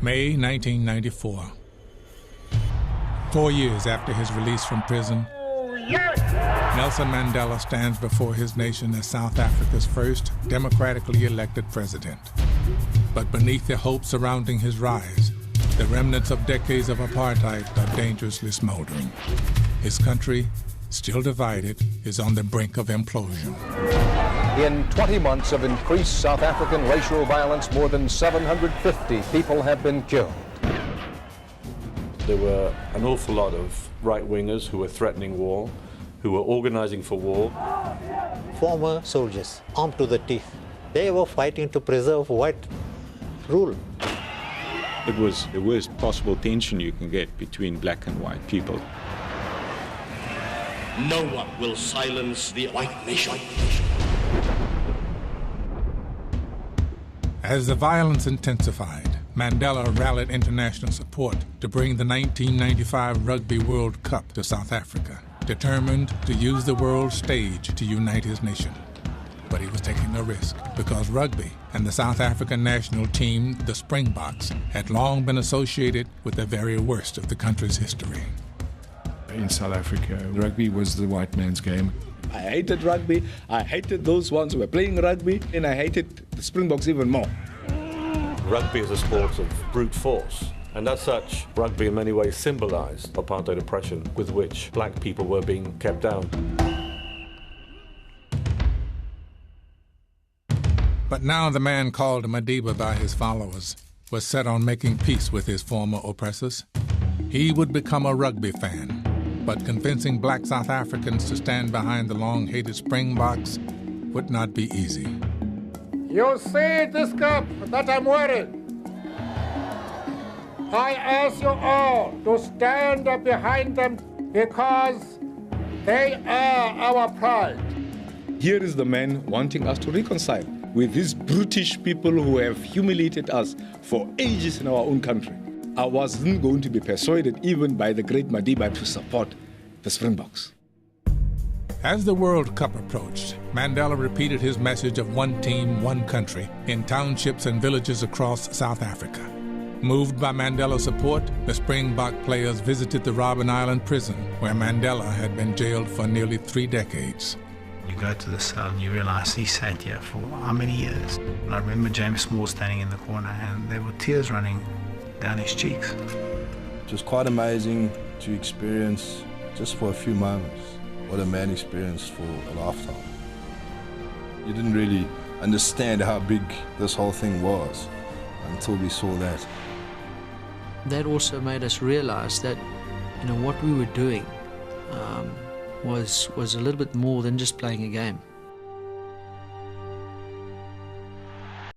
May 1994. 4 years after his release from prison, Nelson Mandela stands before his nation as South Africa's first democratically elected president. But beneath the hope surrounding his rise, the remnants of decades of apartheid are dangerously smoldering. His country, still divided, is on the brink of implosion. In 20 months of increased South African racial violence, more than 750 people have been killed. There were an awful lot of right-wingers who were threatening war, who were organizing for war. Former soldiers, armed to the teeth, they were fighting to preserve white rule. It was the worst possible tension you can get between black and white people. No one will silence the white nation. As the violence intensified, Mandela rallied international support to bring the 1995 Rugby World Cup to South Africa, determined to use the world stage to unite his nation. But he was taking a risk because rugby and the South African national team, the Springboks, had long been associated with the very worst of the country's history. In South Africa, rugby was the white man's game. I hated rugby, I hated those ones who were playing rugby, and I hated the Springboks even more. Rugby is a sport of brute force, and as such, rugby in many ways symbolized apartheid oppression with which black people were being kept down. But now the man called Madiba by his followers was set on making peace with his former oppressors. He would become a rugby fan, but convincing black South Africans to stand behind the long-hated Springboks would not be easy. You see this cup that I'm wearing? I ask you all to stand up behind them because they are our pride. Here is the man wanting us to reconcile with these brutish people who have humiliated us for ages in our own country. I wasn't going to be persuaded even by the great Madiba to support the Springboks. As the World Cup approached, Mandela repeated his message of one team, one country in townships and villages across South Africa. Moved by Mandela's support, the Springbok players visited the Robben Island prison, where Mandela had been jailed for nearly 3 decades. You go to the cell and you realize he sat here for how many years? And I remember James Small standing in the corner and there were tears running down his cheeks. It was quite amazing to experience just for a few moments what a man experienced for a lifetime. You didn't really understand how big this whole thing was until we saw that. That also made us realize that, what we were doing was a little bit more than just playing a game.